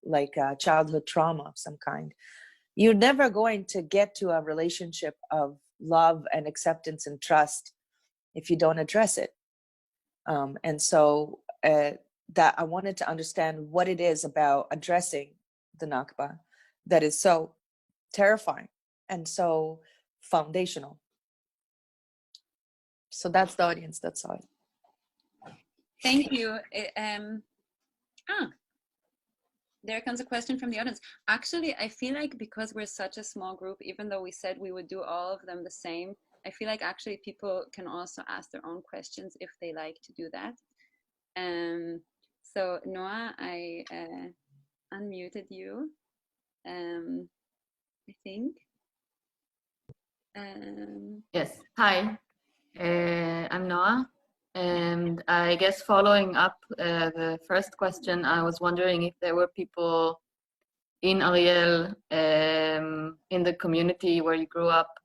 like a childhood trauma of some kind. You're never going to get to a relationship of love and acceptance and trust if you don't address it. And so that I wanted to understand what it is about addressing the Nakba that is so terrifying and so foundational. So that's the audience that saw it. Thank you. There comes a question from the audience. Actually, I feel like because we're such a small group, even though we said we would do all of them the same, I feel like actually people can also ask their own questions if they like to do that. So Noah, I unmuted you, I think. Yes, hi, I'm Noah. And I guess following up the first question, I was wondering if there were people in Ariel, in the community where you grew up,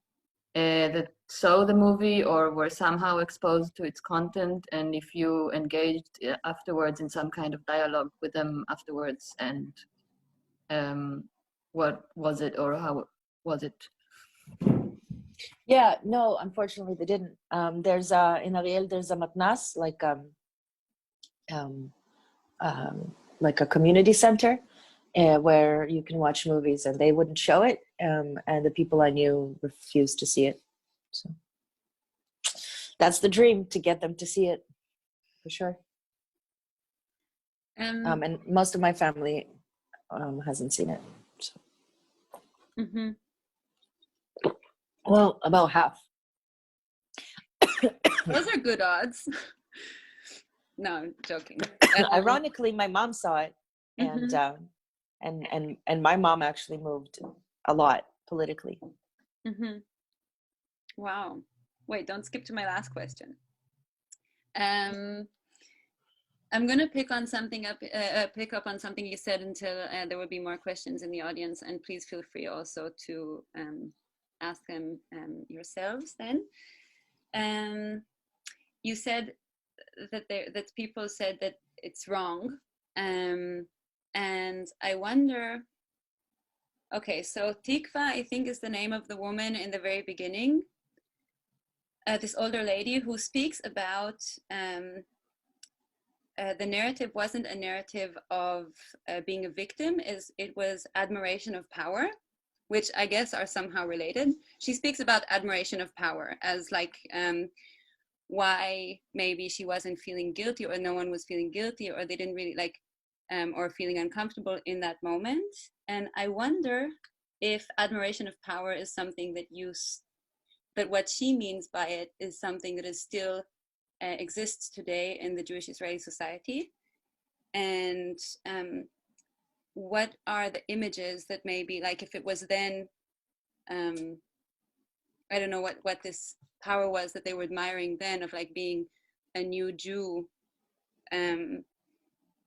that saw the movie or were somehow exposed to its content, and if you engaged afterwards in some kind of dialogue with them afterwards, and what was it or how was it? Yeah, no, unfortunately they didn't. There's in Ariel, there's a matnas, like a community center where you can watch movies, and they wouldn't show it. And the people I knew refused to see it. So that's the dream, to get them to see it, for sure. And most of my family hasn't seen it. So. Mm-hmm. Well, about half. Those are good odds. No, I'm joking. Ironically, my mom saw it, and mm-hmm. and my mom actually moved a lot politically. Mm-hmm. Wow. Wait, don't skip to my last question. I'm gonna pick on something pick up on something you said until there will be more questions in the audience, and please feel free also to ask them yourselves then. You said that people said that it's wrong, and I wonder, okay, so Tikva, I think, is the name of the woman in the very beginning, this older lady who speaks about the narrative wasn't a narrative of being a victim, it was admiration of power, which I guess are somehow related. She speaks about admiration of power as like why maybe she wasn't feeling guilty, or no one was feeling guilty, or they didn't really like, or feeling uncomfortable in that moment. And I wonder if admiration of power is something that what she means by it is something that is still exists today in the Jewish Israeli society. And what are the images that maybe, like if it was then, I don't know what this power was that they were admiring then, of like being a new Jew,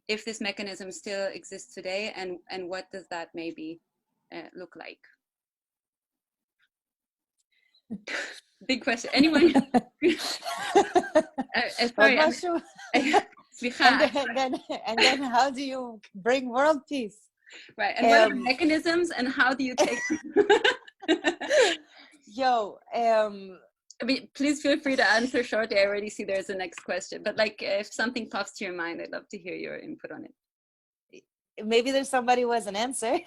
if this mechanism still exists today, and what does that maybe look like? Big question. Anyone? Sorry. And then how do you bring world peace? Right. And what are the mechanisms, and how do you take I mean, please feel free to answer shortly. I already see there's a next question, but like if something pops to your mind, I'd love to hear your input on it. Maybe there's somebody who has an answer.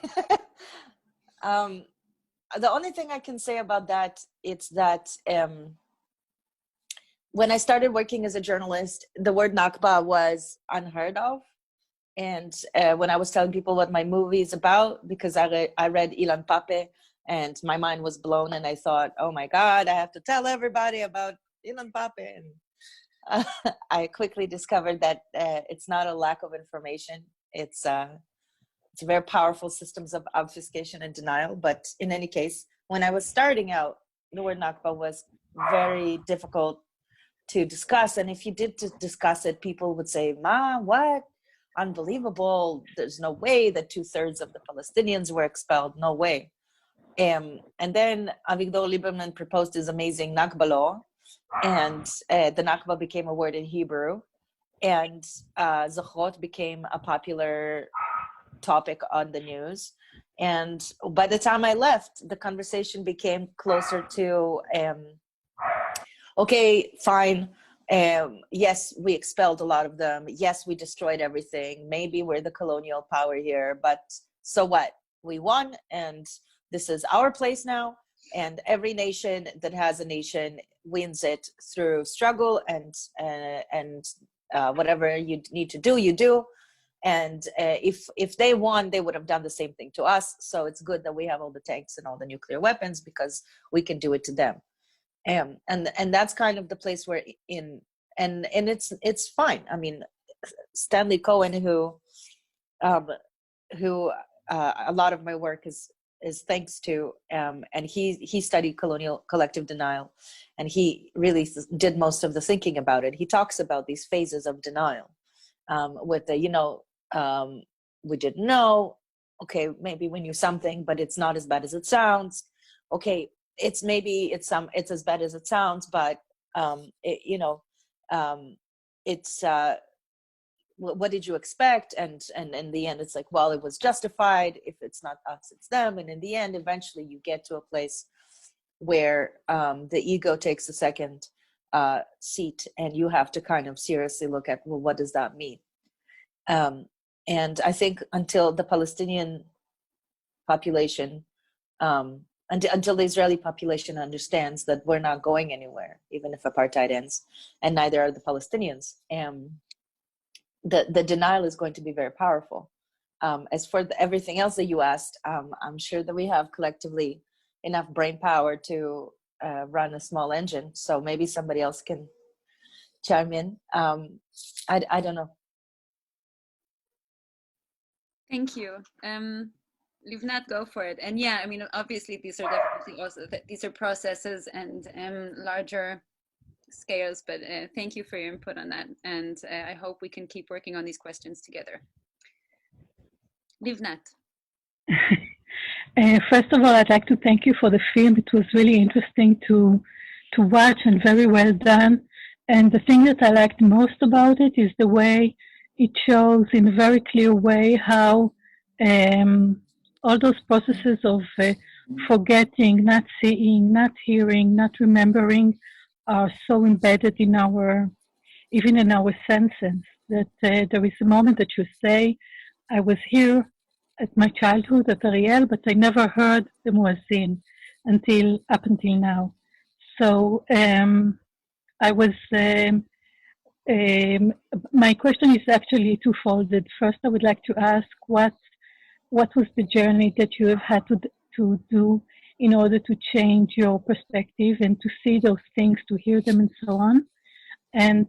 The only thing I can say about that, it's that when I started working as a journalist, the word Nakba was unheard of. And when I was telling people what my movie is about, because I read Ilan Pape, and my mind was blown, and I thought, oh my God, I have to tell everybody about Ilan Pape. And I quickly discovered that it's not a lack of information. It's very powerful systems of obfuscation and denial. But in any case, when I was starting out, the word Nakba was very difficult to discuss. And if you did discuss it, people would say, Ma, what? Unbelievable. There's no way that 2/3 of the Palestinians were expelled. No way. And then Avigdor Lieberman proposed his amazing Nakba law, and the Nakba became a word in Hebrew, and Zochrot became a popular topic on the news. And by the time I left, the conversation became closer to, okay, fine. Yes, we expelled a lot of them. Yes, we destroyed everything. Maybe we're the colonial power here, but so what? We won, and this is our place now. And every nation that has a nation wins it through struggle, and whatever you need to do, you do. And if they won, they would have done the same thing to us. So it's good that we have all the tanks and all the nuclear weapons, because we can do it to them. And that's kind of the place we're in, and it's fine. I mean, Stanley Cohen, who a lot of my work is thanks to, and he studied colonial collective denial, and he really did most of the thinking about it. He talks about these phases of denial, with the, we didn't know, okay, maybe we knew something, but it's not as bad as it sounds. Okay, it's as bad as it sounds, but it's what did you expect? And in the end, it's like, well, it was justified. If it's not us, it's them. And in the end, eventually you get to a place where the ego takes a second seat, and you have to kind of seriously look at, well, what does that mean? And I think until the Palestinian population, until the Israeli population understands that we're not going anywhere, even if apartheid ends, and neither are the Palestinians, the denial is going to be very powerful. As for everything else that you asked, I'm sure that we have collectively enough brain power to run a small engine. So maybe somebody else can chime in. I don't know. Thank you. Livnat, go for it. And yeah, I mean, obviously these are definitely also, these are processes and larger scales, but thank you for your input on that. And I hope we can keep working on these questions together. Livnat. First of all, I'd like to thank you for the film. It was really interesting to watch and very well done. And the thing that I liked most about it is the way it shows in a very clear way how all those processes of forgetting, not seeing, not hearing, not remembering are so embedded in even in our senses, that there is a moment that you say, I was here at my childhood at Ariel, but I never heard the muezzin up until now. So I was, my question is actually twofolded. First, I would like to ask what was the journey that you have had to do in order to change your perspective and to see those things, to hear them and so on. And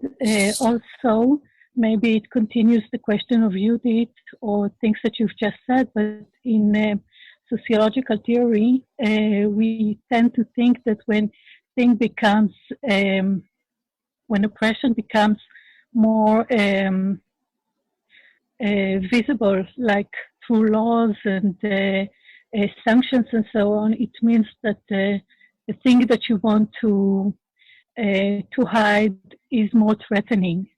also, maybe it continues the question of Judith or things that you've just said, but in sociological theory, we tend to think that when oppression becomes more visible, like through laws and sanctions and so on, it means that the thing that you want to hide is more threatening,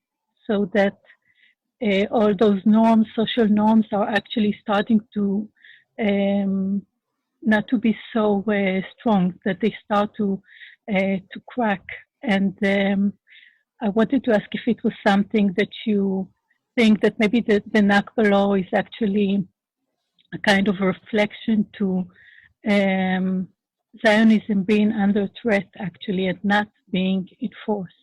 so that all those norms, social norms, are actually starting to not to be so strong, that they start to crack. And I wanted to ask if it was something that you think that maybe the Nakba law is actually a kind of a reflection to Zionism being under threat, actually, and not being enforced.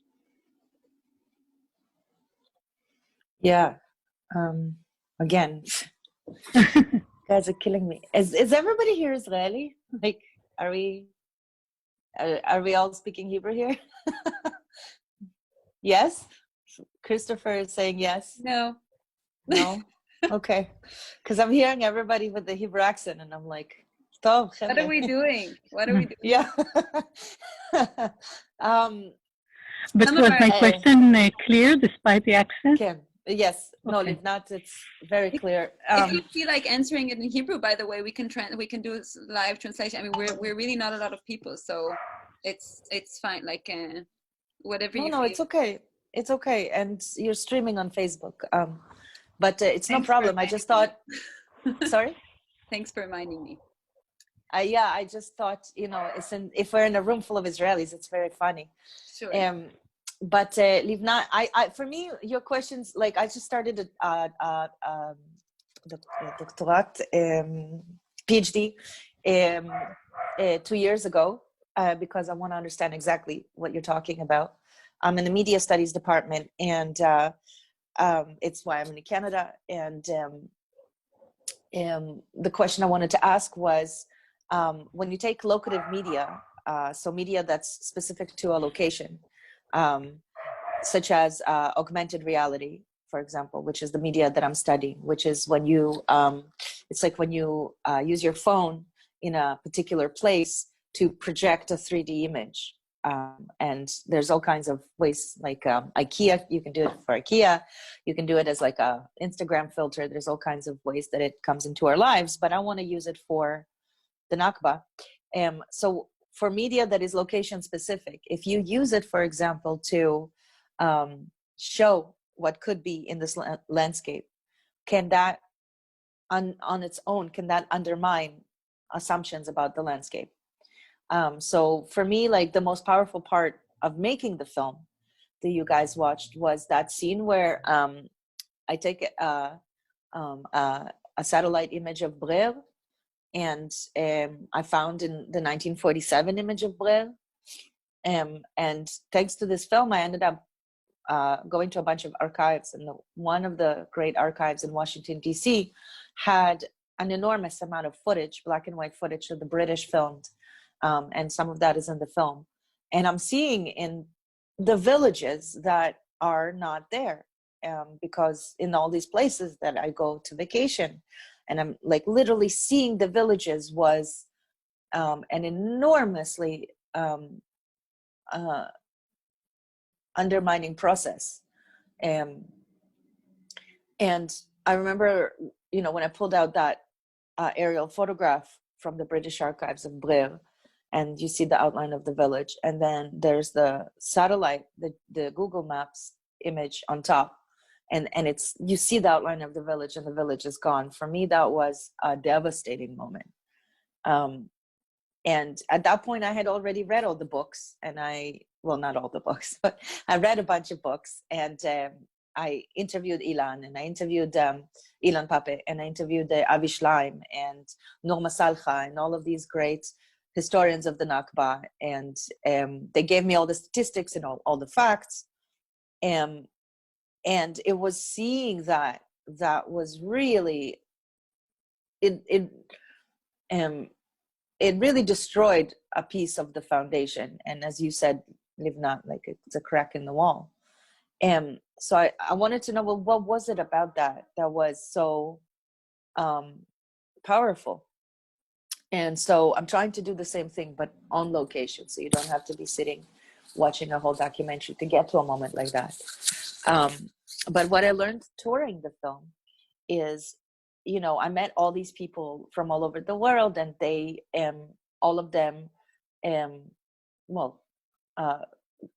Yeah. Again, guys are killing me. Is everybody here Israeli? Like, are we all speaking Hebrew here? Yes? Christopher is saying yes. No. No? Okay. Because I'm hearing everybody with the Hebrew accent, and I'm like, Tov, what are we doing? What are we doing? Yeah. But was my question clear despite the accent? Ken. Yes. No, Okay. if not, it's very clear. If you feel like answering it in Hebrew, by the way, we can do live translation. I mean, we're really not a lot of people, so it's fine. Like whatever you feel. No, it's okay. It's okay. And you're streaming on Facebook. But it's no Thanks problem. I just thought Sorry? Thanks for reminding me. Yeah, I just thought, if we're in a room full of Israelis, it's very funny. Sure. But Livna, for me, your questions, like I just started the doctorate, PhD, 2 years ago, because I want to understand exactly what you're talking about. I'm in the media studies department, and it's why I'm in Canada. And the question I wanted to ask was, when you take locative media, so media that's specific to a location, such as augmented reality, for example, which is the media that I'm studying, which is when you, it's like when you use your phone in a particular place to project a 3D image. And there's all kinds of ways, like IKEA, you can do it for IKEA. You can do it as like a Instagram filter. There's all kinds of ways that it comes into our lives, but I want to use it for the Nakba. So for media that is location specific, if you use it, for example, to show what could be in this landscape, can that on its own, can that undermine assumptions about the landscape? So for me, like the most powerful part of making the film that you guys watched was that scene where I take a satellite image of Brer, and I found in the 1947 image of Brer. And thanks to this film, I ended up going to a bunch of archives, and one of the great archives in Washington, D.C. had an enormous amount of footage, black and white footage of the British filmed, and some of that is in the film. And I'm seeing in the villages that are not there, because in all these places that I go to vacation, and I'm like literally seeing the villages was an enormously undermining process. And I remember, when I pulled out that aerial photograph from the British archives of Brer, and you see the outline of the village, and then there's the satellite, the Google Maps image on top, and it's, you see the outline of the village, and the village is gone. For me, that was a devastating moment. And at that point, I had already read all the books, and well, not all the books, but I read a bunch of books, and I interviewed Ilan, and I interviewed Ilan Pape, and I interviewed Avi Schleim and Norma Salcha, and all of these great historians of the Nakba, and they gave me all the statistics and all the facts, and it was seeing that was really, it really destroyed a piece of the foundation. And as you said, Livna, like it's a crack in the wall. And so I wanted to know, well, what was it about that was so powerful? And so I'm trying to do the same thing, but on location. So you don't have to be sitting watching a whole documentary to get to a moment like that. But what I learned touring the film is, I met all these people from all over the world, and they, all of them,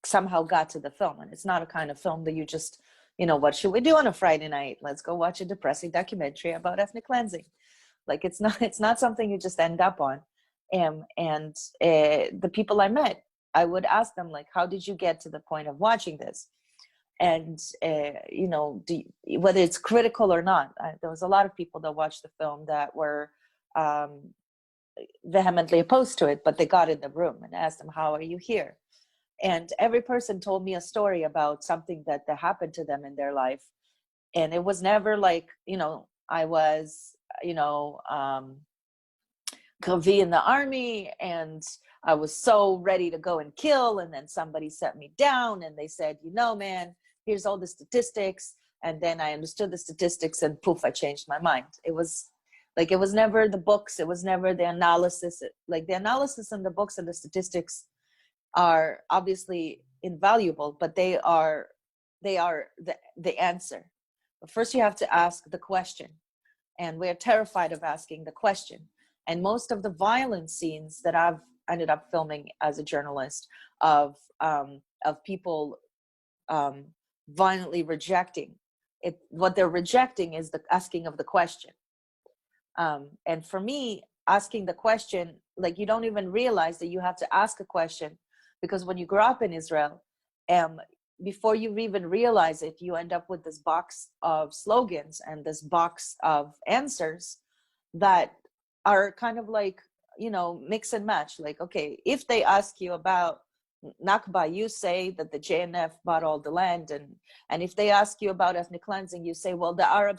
somehow got to the film. And it's not a kind of film that you just, what should we do on a Friday night? Let's go watch a depressing documentary about ethnic cleansing. Like it's not something you just end up on. And the people I met, I would ask them, like, how did you get to the point of watching this? And whether it's critical or not, there was a lot of people that watched the film that were vehemently opposed to it, but they got in the room and asked them, how are you here? And every person told me a story about something that happened to them in their life. And it was never like, I was, Gravi in the army, and I was so ready to go and kill, and then somebody set me down and they said, man, here's all the statistics. And then I understood the statistics, and poof, I changed my mind. It was never the books, it was never the analysis. Like the analysis and the books and the statistics are obviously invaluable, but they are the answer. But first you have to ask the question, and we're terrified of asking the question. And most of the violent scenes that I've ended up filming as a journalist of people violently rejecting it, what they're rejecting is the asking of the question. And for me, asking the question, like, you don't even realize that you have to ask a question, because when you grow up in Israel, before you even realize it, you end up with this box of slogans and this box of answers that are kind of like, you know, mix and match. Like, okay, if they ask you about Nakba, you say that the JNF bought all the land, and if they ask you about ethnic cleansing, you say, well, the Arab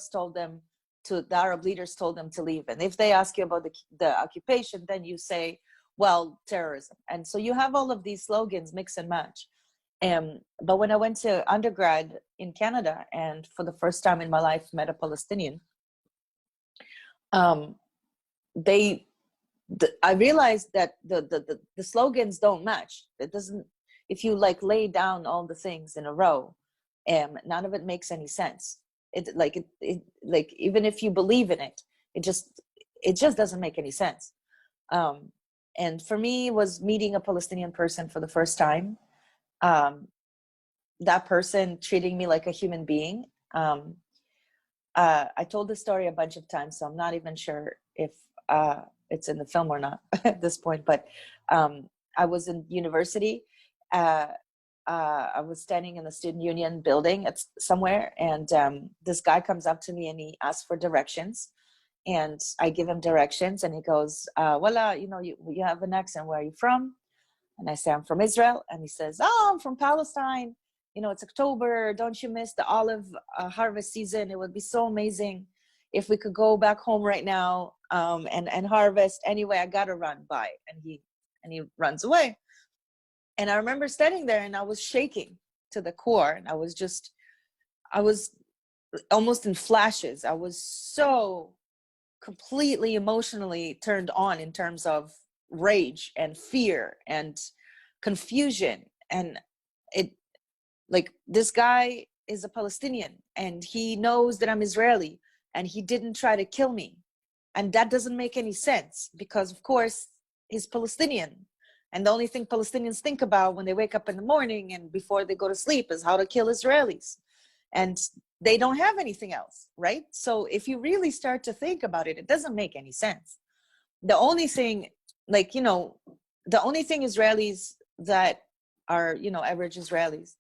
leaders told them to leave. And if they ask you about the occupation, then you say, well, terrorism. And so you have all of these slogans mix and match. But when I went to undergrad in Canada, and for the first time in my life met a Palestinian, I realized that the slogans don't match. It doesn't, if you like lay down all the things in a row, none of it makes any sense. Like even if you believe in it, it just doesn't make any sense. And for me, it was meeting a Palestinian person for the first time. That person treating me like a human being. I told the story a bunch of times, so I'm not even sure if it's in the film or not at this point, but I was in university. I was standing in the student union building at somewhere, and this guy comes up to me and he asks for directions, and I give him directions, and he goes, voila, you know, you have an accent, where are you from? And I say, I'm from Israel. And he says, oh, I'm from Palestine. You know, it's October. Don't you miss the olive harvest season? It would be so amazing if we could go back home right now and harvest. Anyway, I got to run by. And he runs away. And I remember standing there and I was shaking to the core. And I was almost in flashes. I was so completely emotionally turned on in terms of rage and fear and confusion. And it, like, this guy is a Palestinian and he knows that I'm Israeli, and he didn't try to kill me. And that doesn't make any sense, because of course he's Palestinian, and the only thing Palestinians think about when they wake up in the morning and before they go to sleep is how to kill Israelis, and they don't have anything else, right? So if you really start to think about it, it doesn't make any sense. The only thing, like, you know, the only thing Israelis that are, you know, average Israelis,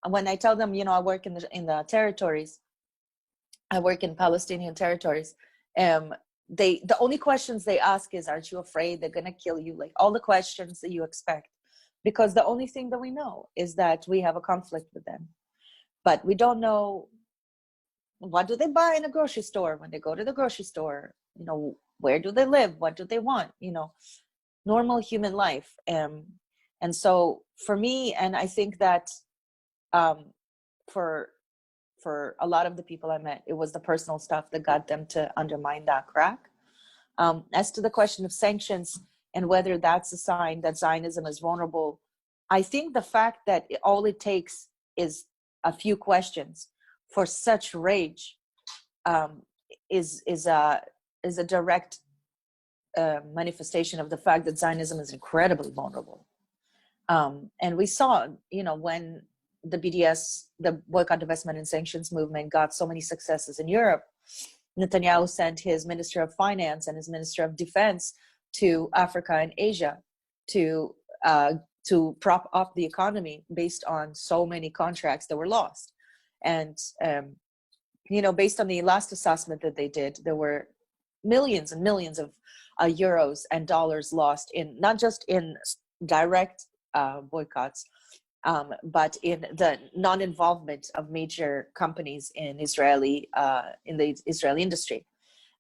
when I tell them, you know, I work in the territories, I work in Palestinian territories, the only questions they ask is, aren't you afraid they're gonna kill you? Like, all the questions that you expect, because the only thing that we know is that we have a conflict with them, but we don't know what do they buy in a grocery store when they go to the grocery store, you know, where do they live, what do they want, you know, normal human life. And so for me, and I think that for a lot of the people I met, it was the personal stuff that got them to undermine that crack. As to the question of sanctions and whether that's a sign that Zionism is vulnerable, I think the fact that all it takes is a few questions for such rage is a direct manifestation of the fact that Zionism is incredibly vulnerable. And we saw, you know, when the BDS, the Boycott, Divestment and Sanctions movement, got so many successes in Europe, Netanyahu sent his Minister of Finance and his Minister of Defense to Africa and Asia to prop up the economy based on so many contracts that were lost. And, you know, based on the last assessment that they did, there were millions and millions of euros and dollars lost in, not just in direct boycotts, but in the non-involvement of major companies in the Israeli industry.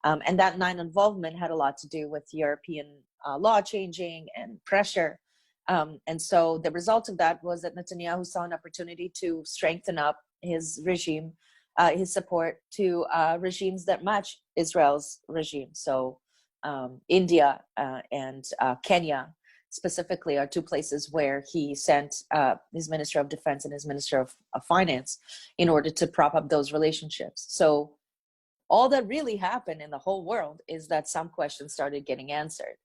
And that non-involvement had a lot to do with European law changing and pressure. And so the result of that was that Netanyahu saw an opportunity to strengthen up his regime, his support to regimes that match Israel's regime. So India and Kenya specifically are two places where he sent his Minister of Defense and his Minister of Finance in order to prop up those relationships. So all that really happened in the whole world is that some questions started getting answered.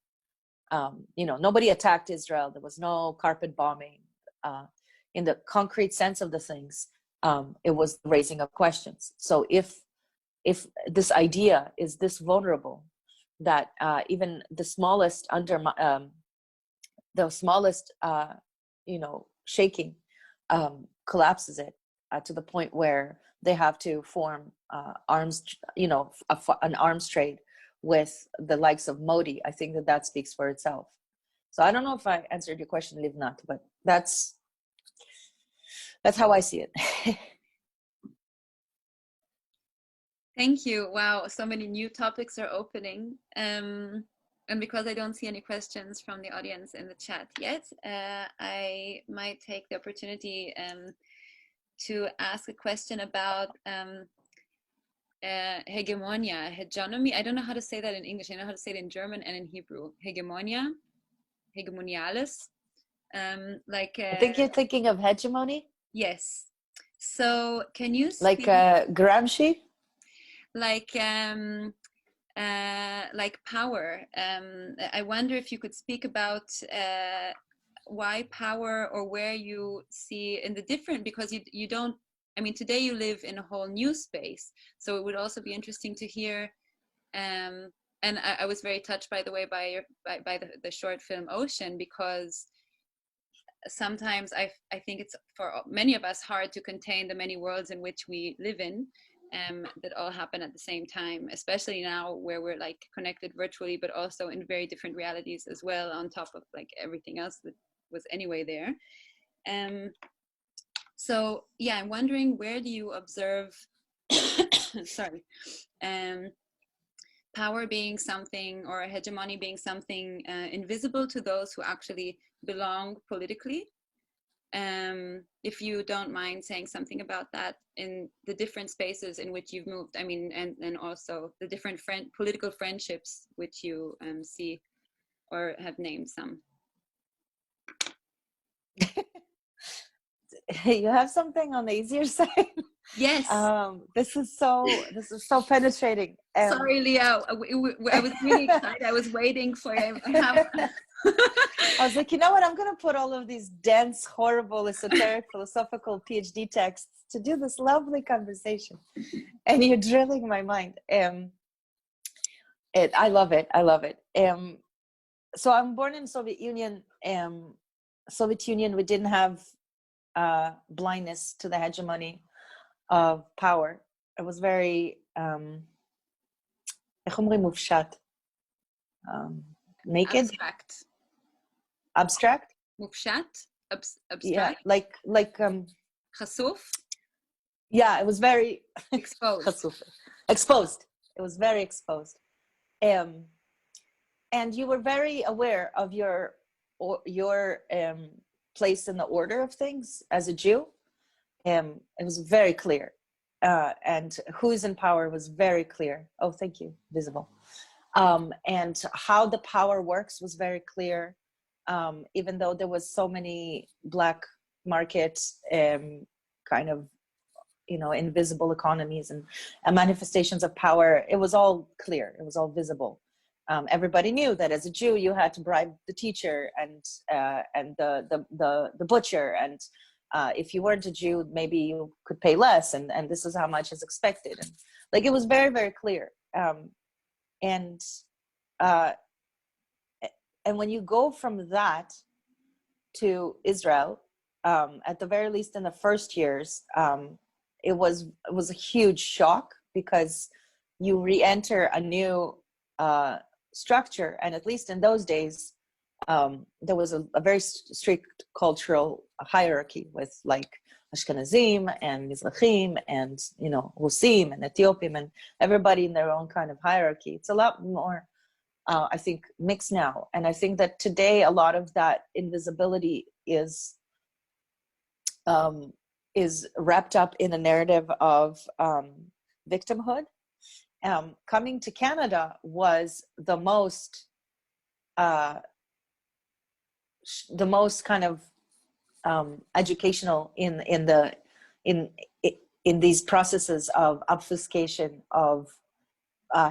You know, nobody attacked Israel. There was no carpet bombing. In the concrete sense of the things, it was raising of questions. So if if this idea is this vulnerable, that even the smallest shaking collapses it to the point where they have to form an arms trade with the likes of Modi. I think that speaks for itself. So I don't know if I answered your question, Livnat, but that's how I see it. Thank you. Wow, so many new topics are opening. And because I don't see any questions from the audience in the chat yet, I might take the opportunity to ask a question about hegemony. I don't know how to say that in English. I know how to say it in German and in Hebrew. Hegemonialis. I think you're thinking of hegemony. Yes. So can you speak, Gramsci? Like power? I wonder if you could speak about why power, or where you see in the different, because you don't, I mean, today you live in a whole new space, so it would also be interesting to hear. And I was very touched, by the way, by the short film Ocean, because sometimes I think it's for many of us hard to contain the many worlds in which we live in, that all happen at the same time, especially now where we're like connected virtually, but also in very different realities as well, on top of like everything else that was anyway there. So yeah, I'm wondering, where do you observe sorry, power being something, or hegemony being something invisible to those who actually belong politically? If you don't mind saying something about that, in the different spaces in which you've moved, I mean, and also the different political friendships which you see or have named some. You have something on the easier side. Yes. This is so penetrating. Sorry, Lia. I was really excited. I was waiting for you. I was like, you know what? I'm going to put all of these dense, horrible, esoteric, philosophical PhD texts to do this lovely conversation, and you're drilling my mind. I love it. I love it. So I'm born in Soviet Union. Soviet Union, we didn't have blindness to the hegemony of power. It was very naked, abstract. Mufshat, abstract. Yeah, like Khasuf. Yeah, it was very exposed. Exposed. It was very exposed. And you were very aware of your place in the order of things as a Jew. It was very clear. And who's in power was very clear. Oh, thank you, visible. And how the power works was very clear. Even though there was so many black market kind of, invisible economies and manifestations of power, it was all clear. It was all visible. Everybody knew that as a Jew, you had to bribe the teacher and the butcher, and if you weren't a Jew, maybe you could pay less, and this is how much is expected. And like, it was very, very clear. And when you go from that to Israel, at the very least in the first years, it was a huge shock, because you re-enter a new structure, and at least in those days, there was a very strict cultural hierarchy with like Ashkenazim and Mizrahim and Rusim and Ethiopian, and everybody in their own kind of hierarchy. It's a lot more, I think, mixed now, and I think that today a lot of that invisibility is wrapped up in a narrative of victimhood. Coming to Canada was the most kind of educational in these processes of obfuscation of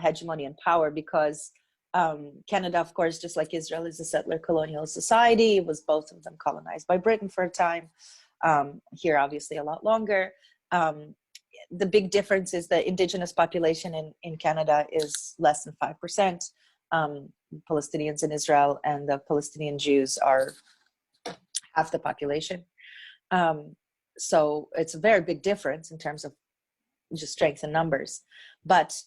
hegemony and power, because Canada, of course, just like Israel, is a settler colonial society. It was both of them colonized by Britain for a time. Here, obviously, a lot longer. the big difference is the indigenous population in Canada is less than 5%. Palestinians in Israel and the Palestinian Jews are half the population. So it's a very big difference in terms of just strength in numbers. But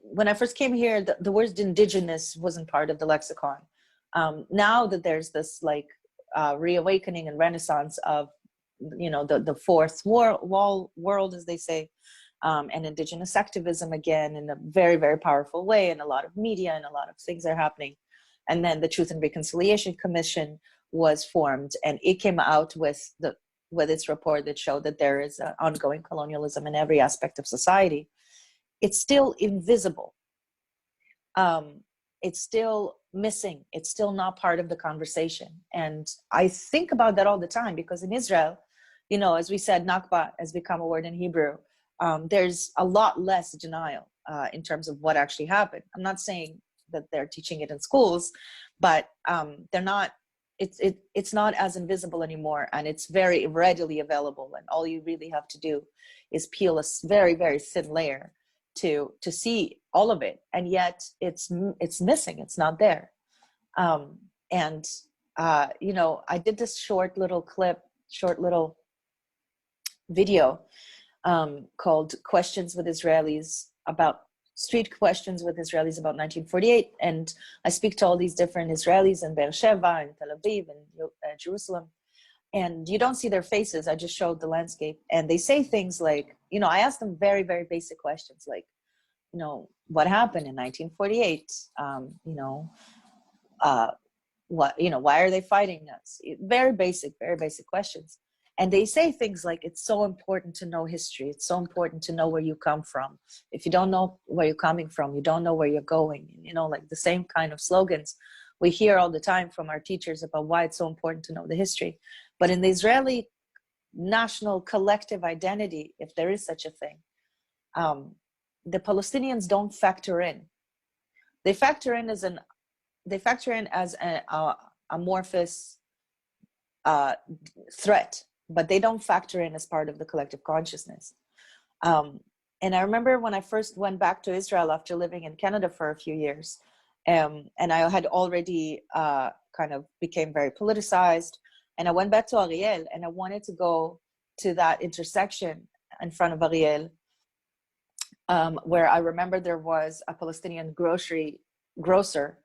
when I first came here, the word indigenous wasn't part of the lexicon. Now that there's this like reawakening and renaissance of, the fourth world, as they say, and indigenous activism again in a very, very powerful way, and a lot of media and a lot of things are happening. And then the Truth and Reconciliation Commission was formed, and it came out with its report that showed that there is ongoing colonialism in every aspect of society. It's still invisible. It's still missing. It's still not part of the conversation. And I think about that all the time, because in Israel, as we said, Nakba has become a word in Hebrew. There's a lot less denial in terms of what actually happened. I'm not saying that they're teaching it in schools, but they're not. It's not as invisible anymore, and it's very readily available. And all you really have to do is peel a very, very thin layer to see all of it. And yet it's missing. It's not there. I did this short little video called "Questions with Israelis" about street questions with Israelis about 1948, and I speak to all these different Israelis in Beersheba and Tel Aviv and Jerusalem, and you don't see their faces. I just showed the landscape, and they say things like, I asked them very, very basic questions like, what happened in 1948? Why are they fighting us? Very basic questions. And they say things like, it's so important to know history. It's so important to know where you come from. If you don't know where you're coming from, you don't know where you're going. Like the same kind of slogans we hear all the time from our teachers about why it's so important to know the history. But in the Israeli national collective identity, if there is such a thing, the Palestinians don't factor in. They factor in as an amorphous threat, but they don't factor in as part of the collective consciousness. And I remember when I first went back to Israel after living in Canada for a few years, and I had already kind of became very politicized, and I went back to Ariel, and I wanted to go to that intersection in front of Ariel, where I remember there was a Palestinian grocer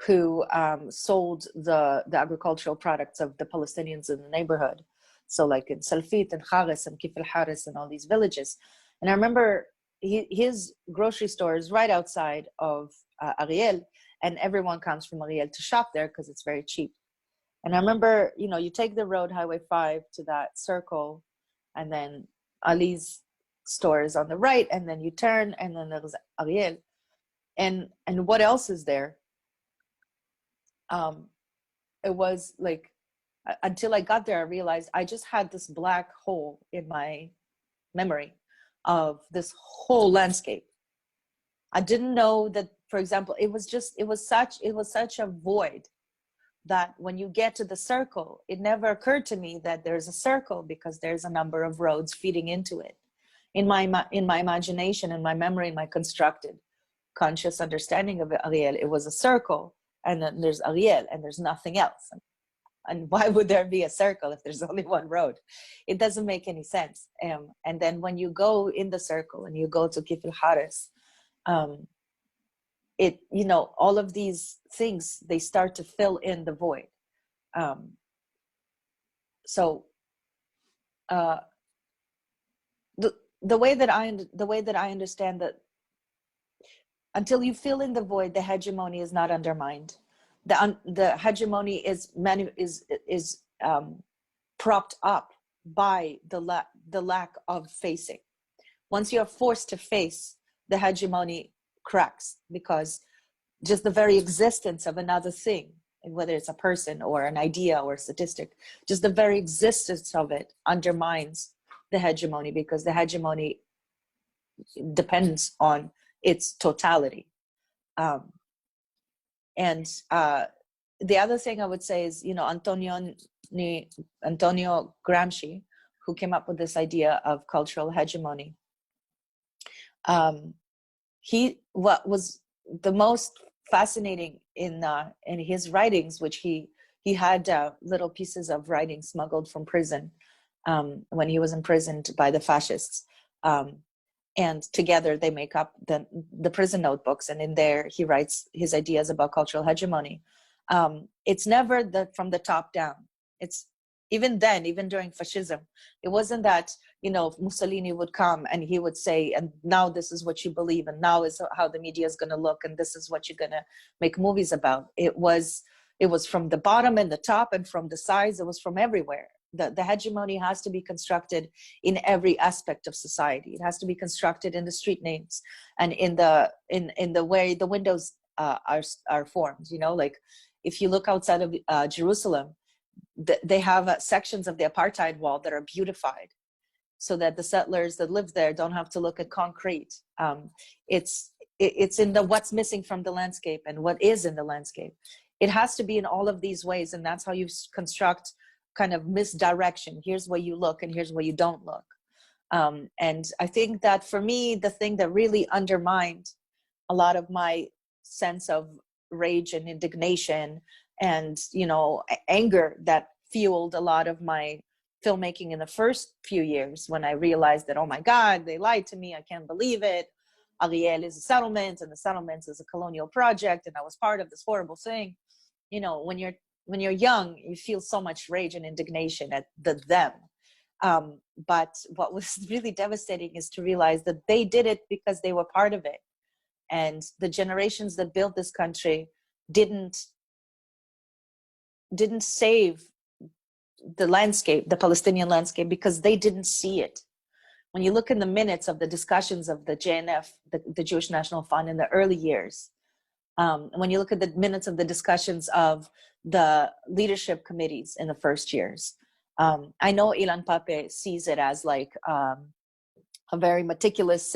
who sold the agricultural products of the Palestinians in the neighborhood. So like in Salfit and Haris and Kif al-Haris and all these villages. And I remember his grocery store is right outside of Ariel, and everyone comes from Ariel to shop there because it's very cheap. And I remember, you take the road, Highway 5, to that circle, and then Ali's store is on the right, and then you turn, and then there's Ariel. And what else is there? It was like, until I got there, I realized I just had this black hole in my memory of this whole landscape. I didn't know that, for example, it was such a void that when you get to the circle, it never occurred to me that there's a circle because there's a number of roads feeding into it. In my imagination, in my memory, in my constructed conscious understanding of Ariel, it was a circle, and then there's Ariel, and there's nothing else. And why would there be a circle if there's only one road? It doesn't make any sense. And then when you go in the circle and you go to Kif al-Haris, all of these things, they start to fill in the void. The way that I understand that, until you fill in the void, the hegemony is not undermined. The hegemony is propped up by the lack of facing. Once you are forced to face, the hegemony cracks, because just the very existence of another thing, whether it's a person or an idea or a statistic, just the very existence of it undermines the hegemony, because the hegemony depends on its totality. And the other thing I would say is, Antonio Gramsci, who came up with this idea of cultural hegemony. What was the most fascinating in his writings, which he had little pieces of writing smuggled from prison when he was imprisoned by the fascists. And together they make up the prison notebooks, and in there he writes his ideas about cultural hegemony. It's never from the top down. It's even then, even during fascism, it wasn't that, you know, Mussolini would come and he would say, and now this is what you believe, and now is how the media is going to look, and this is what you're going to make movies about. It was from the bottom and the top, and from the sides. It was from everywhere. The hegemony has to be constructed in every aspect of society. It has to be constructed in the street names and in the way the windows are formed. You know, like if you look outside of Jerusalem, they have sections of the apartheid wall that are beautified, so that the settlers that live there don't have to look at concrete. It's in the what's missing from the landscape and what is in the landscape. It has to be in all of these ways, and that's how you construct kind of misdirection. Here's where you look and here's where you don't look. And I think that for me, the thing that really undermined a lot of my sense of rage and indignation and, you know, anger that fueled a lot of my filmmaking in the first few years, when I realized that, oh my God, they lied to me, I can't believe it. Ariel is a settlement, and the settlement is a colonial project, and I was part of this horrible thing. You know, when you're young, you feel so much rage and indignation at them. But what was really devastating is to realize that they did it because they were part of it. And the generations that built this country didn't save the landscape, the Palestinian landscape, because they didn't see it. When you look in the minutes of the discussions of the JNF, the Jewish National Fund, in the early years, when you look at the minutes of the discussions of the leadership committees in the first years, I know Ilan Pape sees it as like a very meticulous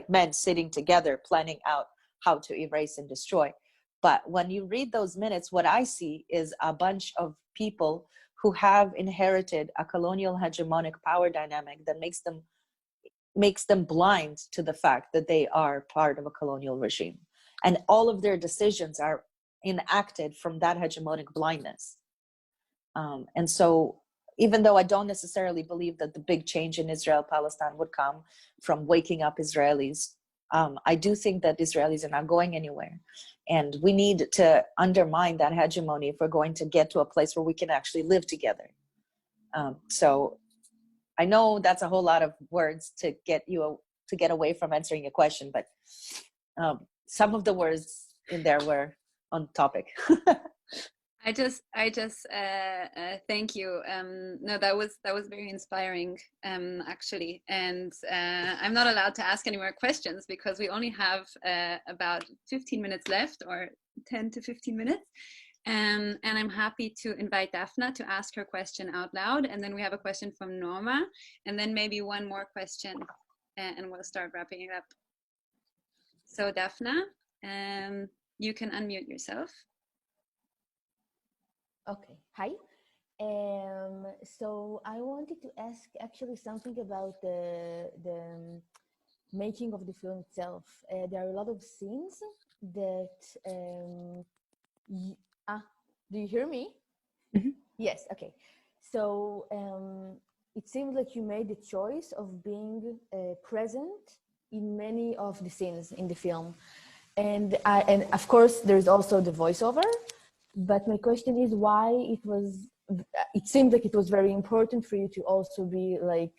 men sitting together, planning out how to erase and destroy. But when you read those minutes, what I see is a bunch of people who have inherited a colonial hegemonic power dynamic that makes them blind to the fact that they are part of a colonial regime. And all of their decisions are enacted from that hegemonic blindness. And so even though I don't necessarily believe that the big change in Israel-Palestine would come from waking up Israelis, I do think that Israelis are not going anywhere. And we need to undermine that hegemony if we're going to get to a place where we can actually live together. So I know that's a whole lot of words to get away from answering your question, but some of the words in there were on topic. I just thank you. No, that was very inspiring, actually. And I'm not allowed to ask any more questions because we only have about 15 minutes left, or 10 to 15 minutes. And I'm happy to invite Daphna to ask her question out loud. And then we have a question from Norma, and then maybe one more question, and we'll start wrapping it up. So Daphna, you can unmute yourself. Okay, hi. So I wanted to ask actually something about the making of the film itself. There are a lot of scenes that, do you hear me? Mm-hmm. Yes, okay. So it seems like you made the choice of being present in many of the scenes in the film. And of course, there's also the voiceover. But my question is why it seemed like it was very important for you to also be like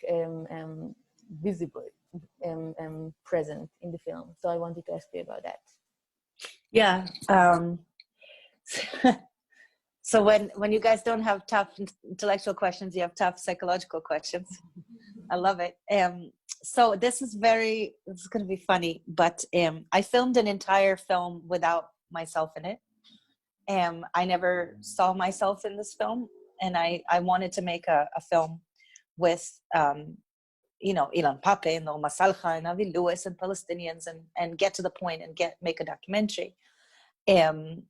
visible, present in the film. So I wanted to ask you about that. Yeah. So when you guys don't have tough intellectual questions, you have tough psychological questions. I love it. So this is going to be funny, but I filmed an entire film without myself in it. I never saw myself in this film, and I wanted to make a film with, Ilan Pape and Norma Salha and Avi Lewis and Palestinians, and get to the point and make a documentary. And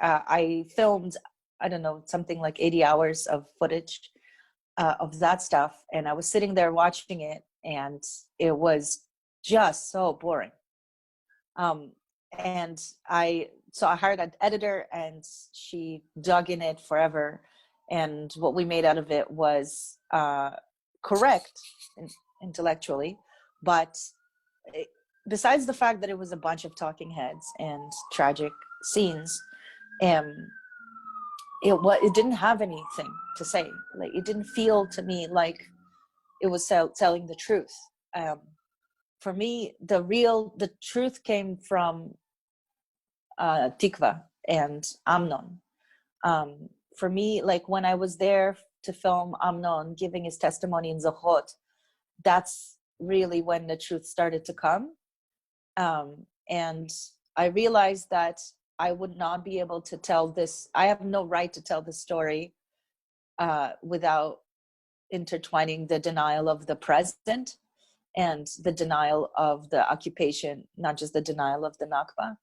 I filmed, I don't know, something like 80 hours of footage. of that stuff. And I was sitting there watching it, and it was just so boring. And I hired an editor, and she dug in it forever. And what we made out of it was correct intellectually, but besides the fact that it was a bunch of talking heads and tragic scenes, it didn't have anything to say. Like, it didn't feel to me like it was telling the truth. For me, the truth came from Tikva and Amnon. For me, like, when I was there to film Amnon giving his testimony in Zohot, that's really when the truth started to come. And I realized that I would not be able to tell this. I have no right to tell the story without intertwining the denial of the present and the denial of the occupation, not just the denial of the Nakba.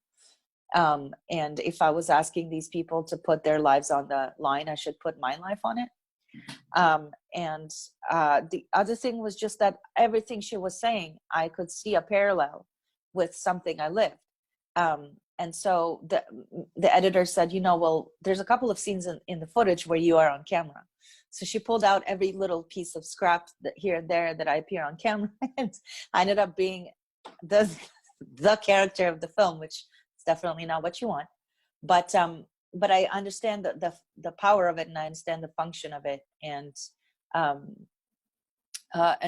And if I was asking these people to put their lives on the line, I should put my life on it. And the other thing was just that everything she was saying, I could see a parallel with something I lived. And so the editor said, well, there's a couple of scenes in the footage where you are on camera. So she pulled out every little piece of scrap that here and there that I appear on camera, and I ended up being the character of the film, which is definitely not what you want. But I understand the power of it, and I understand the function of it, and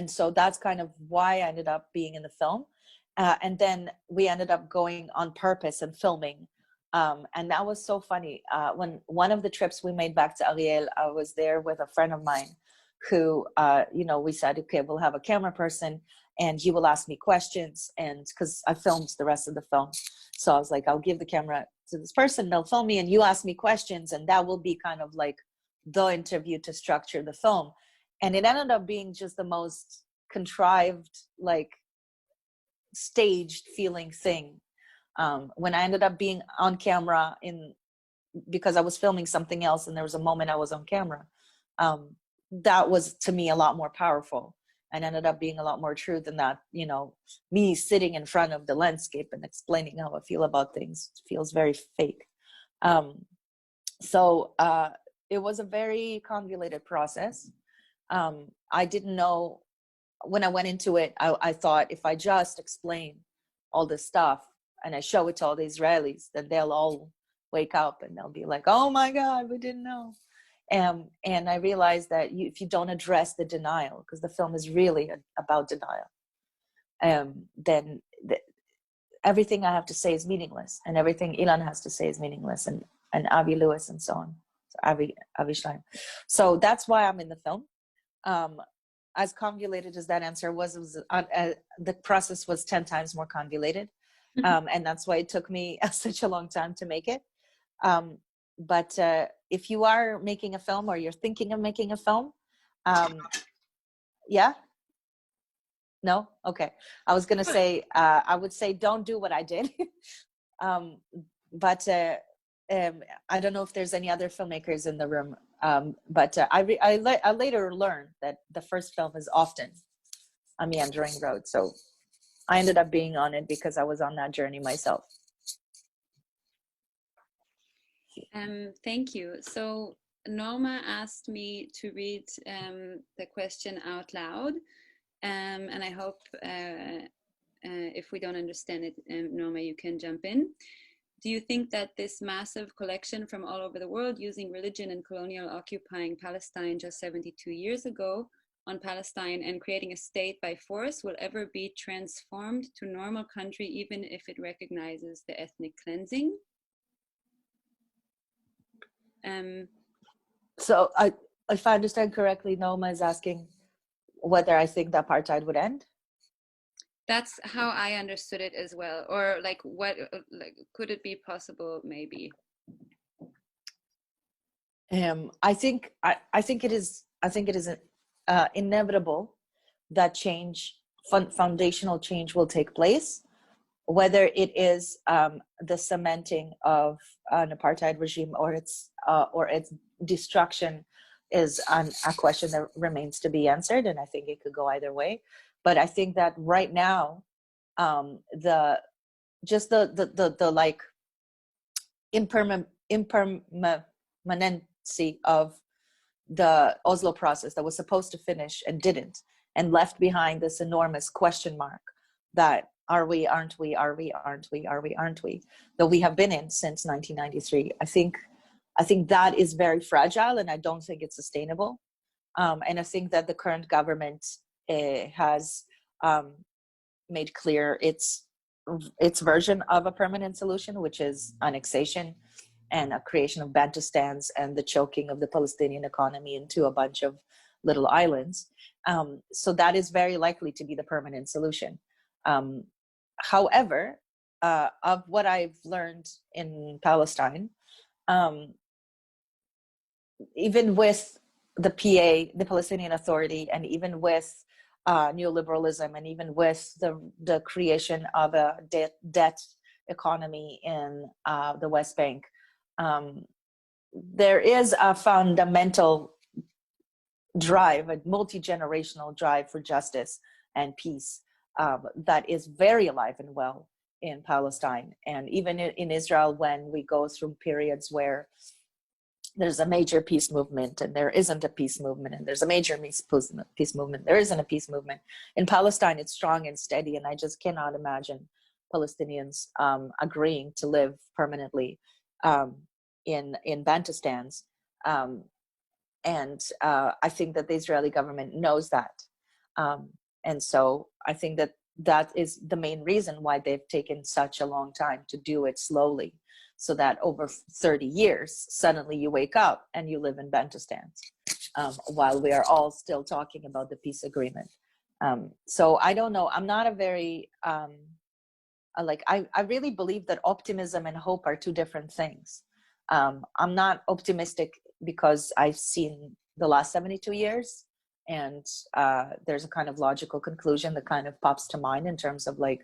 so that's kind of why I ended up being in the film. And then we ended up going on purpose and filming. And that was so funny. When one of the trips we made back to Ariel, I was there with a friend of mine who, we said, okay, we'll have a camera person and he will ask me questions. And because I filmed the rest of the film. So I was like, I'll give the camera to this person, they'll film me and you ask me questions. And that will be kind of like the interview to structure the film. And it ended up being just the most contrived, like, staged feeling thing. When I ended up being on camera because I was filming something else and there was a moment I was on camera, that was to me a lot more powerful and ended up being a lot more true than that, me sitting in front of the landscape and explaining how I feel about things. It feels very fake. So it was a very convoluted process. I didn't know when I went into it, I thought if I just explain all this stuff and I show it to all the Israelis, then they'll all wake up and they'll be like, oh my God, we didn't know. And I realized that if you don't address the denial, because the film is really about denial, then everything I have to say is meaningless, and everything Ilan has to say is meaningless, and Avi Lewis and so on, so Avi Stein. So that's why I'm in the film. As convoluted as that answer was the process was 10 times more convoluted. And that's why it took me such a long time to make it. But if you are making a film or you're thinking of making a film, yeah? No? Okay. I was going to say, I would say don't do what I did. But I don't know if there's any other filmmakers in the room. But I later learned that the first film is often a meandering road. So I ended up being on it because I was on that journey myself. Thank you. So Norma asked me to read the question out loud. And I hope if we don't understand it, Norma, you can jump in. Do you think that this massive collection from all over the world using religion and colonial occupying Palestine just 72 years ago on Palestine and creating a state by force will ever be transformed to normal country, even if it recognizes the ethnic cleansing? So if I understand correctly, Norma is asking whether I think that apartheid would end. That's how I understood it as well. Or like, what, like, could it be possible? Maybe. I think it is inevitable that change, foundational change, will take place. Whether it is the cementing of an apartheid regime or its destruction a question that remains to be answered, and I think it could go either way. But I think that right now, the like impermanency of the Oslo process that was supposed to finish and didn't, and left behind this enormous question mark that are we, aren't we, are we, aren't we, are we, aren't we, that we have been in since 1993. I think that is very fragile, and I don't think it's sustainable. And I think that the current government has made clear its version of a permanent solution, which is annexation and a creation of Bantustans and the choking of the Palestinian economy into a bunch of little islands. So that is very likely to be the permanent solution. However, of what I've learned in Palestine, even with the PA, the Palestinian Authority, and even with neoliberalism, and even with the creation of a debt economy in the West Bank, there is a fundamental drive, a multi-generational drive for justice and peace that is very alive and well in Palestine. And even in Israel, when we go through periods where there's a major peace movement and there isn't a peace movement, and there's a major peace movement, there isn't a peace movement. In Palestine, it's strong and steady, and I just cannot imagine Palestinians agreeing to live permanently in Bantustans. And I think that the Israeli government knows that. And so I think that is the main reason why they've taken such a long time to do it slowly, so that over 30 years, suddenly you wake up and you live in Bantustans, while we are all still talking about the peace agreement. So I don't know. I'm not a very, I really believe that optimism and hope are two different things. I'm not optimistic because I've seen the last 72 years, and there's a kind of logical conclusion that kind of pops to mind in terms of like,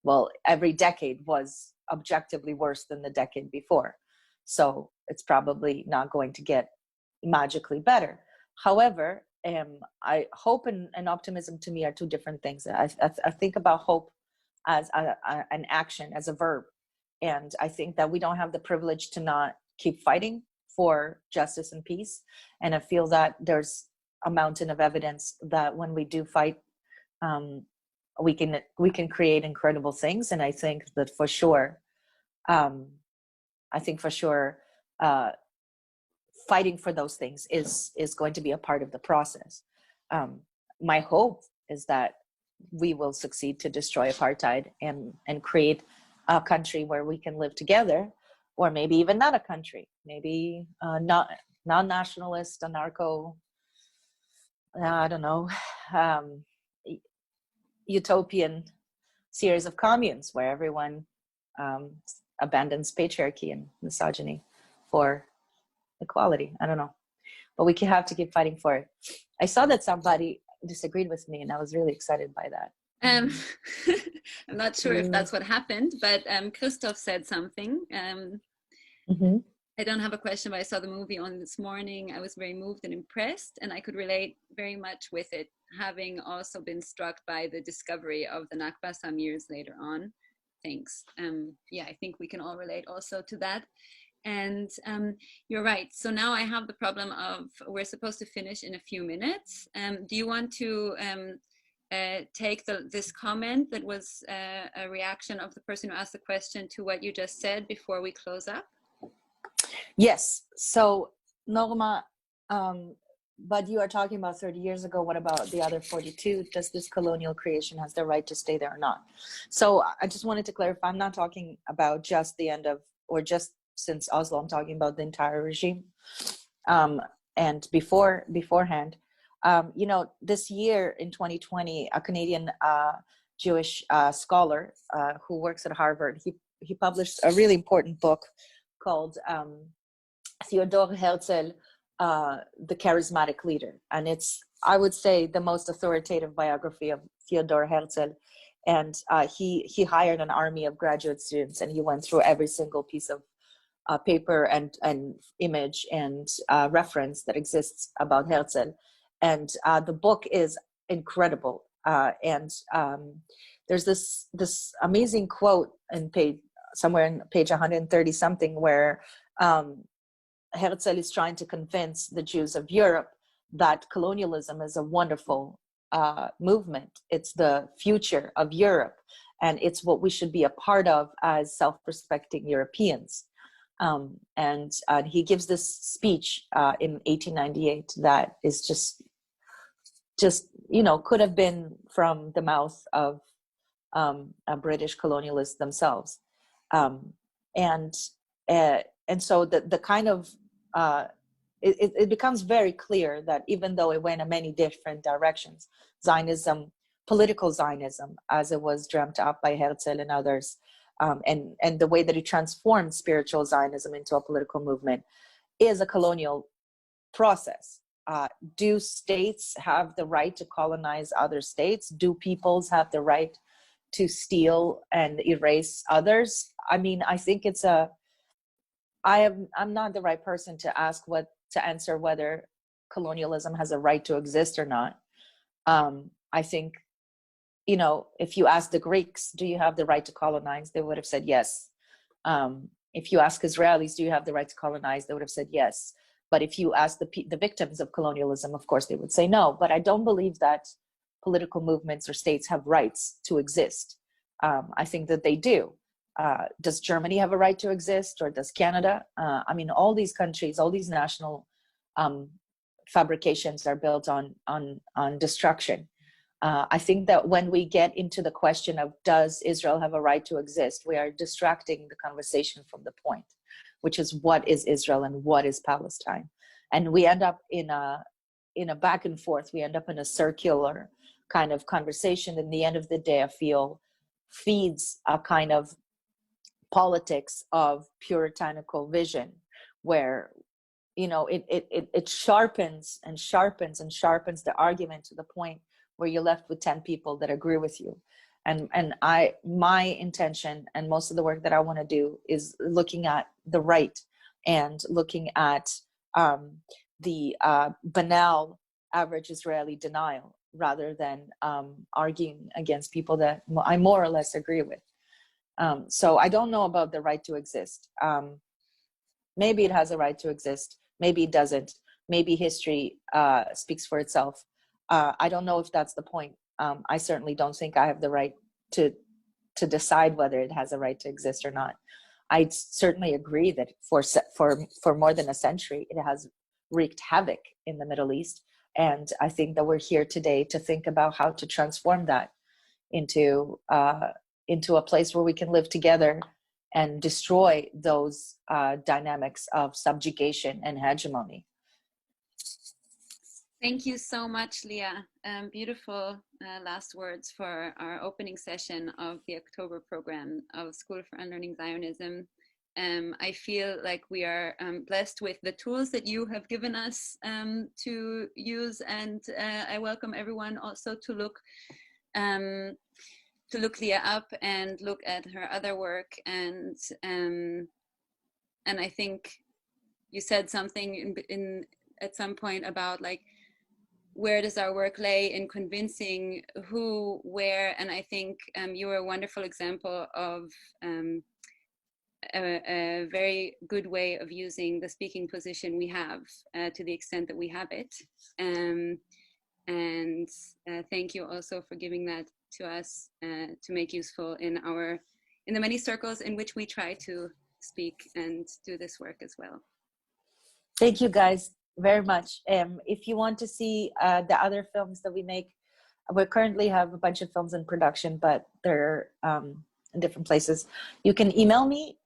well, every decade was objectively worse than the decade before, so it's probably not going to get magically better. However, I hope and optimism to me are two different things. I think about hope as an action, as a verb, and I think that we don't have the privilege to not keep fighting for justice and peace. And I feel that there's a mountain of evidence that when we do fight, we can create incredible things. And I think that for sure, fighting for those things is going to be a part of the process. My hope is that we will succeed to destroy apartheid and create a country where we can live together, or maybe even not a country, maybe not non-nationalist, anarcho, I don't know, utopian series of communes where everyone abandons patriarchy and misogyny for equality. I don't know, but we have to keep fighting for it. I saw that somebody disagreed with me, and I was really excited by that. I'm not sure if that's what happened, but Christoph said something. I don't have a question, but I saw the movie on this morning. I was very moved and impressed, and I could relate very much with it, having also been struck by the discovery of the Nakba some years later on. Thanks. Yeah, I think we can all relate also to that. And you're right. So now I have the problem of we're supposed to finish in a few minutes. Do you want to take this comment that was a reaction of the person who asked the question to what you just said before we close up? Yes. So Norma, but you are talking about 30 years ago. What about the other 42? Does this colonial creation has the right to stay there or not? So I just wanted to clarify, I'm not talking about just the end of, or just since Oslo, I'm talking about the entire regime. And beforehand, you know, this year in 2020, a Canadian Jewish scholar who works at Harvard, he published a really important book called Theodor Herzl, The Charismatic Leader. And it's, I would say, the most authoritative biography of Theodor Herzl. And he hired an army of graduate students, and he went through every single piece of paper and image and reference that exists about Herzl. And the book is incredible. And there's this amazing quote in somewhere in page 130 something where Herzl is trying to convince the Jews of Europe that colonialism is a wonderful movement. It's the future of Europe, and it's what we should be a part of as self-respecting Europeans. And he gives this speech in 1898 that is just could have been from the mouth of a British colonialists themselves. And so the kind of it becomes very clear that even though it went in many different directions, Zionism, political Zionism, as it was dreamt up by Herzl and others, and the way that it transformed spiritual Zionism into a political movement, is a colonial process. Do states have the right to colonize other states? Do peoples have the right to steal and erase others? I mean, I think I'm not the right person to answer whether colonialism has a right to exist or not. I think, if you ask the Greeks, do you have the right to colonize? They would have said yes. If you ask Israelis, do you have the right to colonize? They would have said yes. But if you ask the victims of colonialism, of course, they would say no. But I don't believe that political movements or states have rights to exist. I think that they do. Does Germany have a right to exist, or does Canada? I mean, all these countries, all these national fabrications are built on destruction. I think that when we get into the question of does Israel have a right to exist, we are distracting the conversation from the point, which is what is Israel and what is Palestine. And we end up in a back and forth. We end up in a circular kind of conversation. In the end of the day, I feel feeds a kind of politics of puritanical vision where it sharpens and sharpens and sharpens the argument to the point where you're left with 10 people that agree with you. And my intention and most of the work that I want to do is looking at the right and looking at the banal average Israeli denial rather than arguing against people that I more or less agree with. So I don't know about the right to exist. Maybe it has a right to exist. Maybe it doesn't. Maybe history speaks for itself. I don't know if that's the point. I certainly don't think I have the right to decide whether it has a right to exist or not. I certainly agree that for more than a century, it has wreaked havoc in the Middle East. And I think that we're here today to think about how to transform that into a place where we can live together and destroy those dynamics of subjugation and hegemony. Thank you so much, Lia. Beautiful last words for our opening session of the October program of School for Unlearning Zionism. I feel like we are blessed with the tools that you have given us to use, and I welcome everyone also to look Lia up and look at her other work. And I think you said something at some point about like, where does our work lay in convincing who, where? And I think you are a wonderful example of a very good way of using the speaking position we have to the extent that we have it. And thank you also for giving that to us to make useful in the many circles in which we try to speak and do this work as well. Thank you guys very much. If you want to see the other films that we make, we currently have a bunch of films in production, but they're in different places. You can email me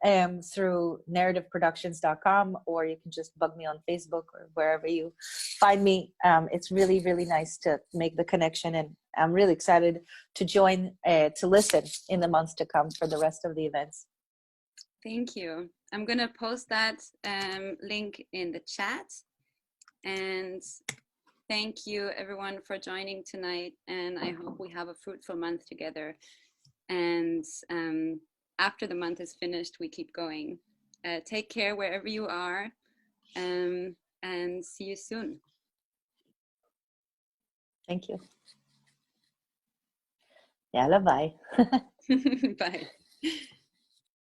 through narrativeproductions.com, or you can just bug me on Facebook or wherever you find me. It's really, really nice to make the connection, and I'm really excited to join, to listen in the months to come for the rest of the events. Thank you. I'm going to post that link in the chat. And thank you everyone for joining tonight, and I hope we have a fruitful month together. And after the month is finished, we keep going. Take care wherever you are, and see you soon. Thank you. Yalla, bye. Bye.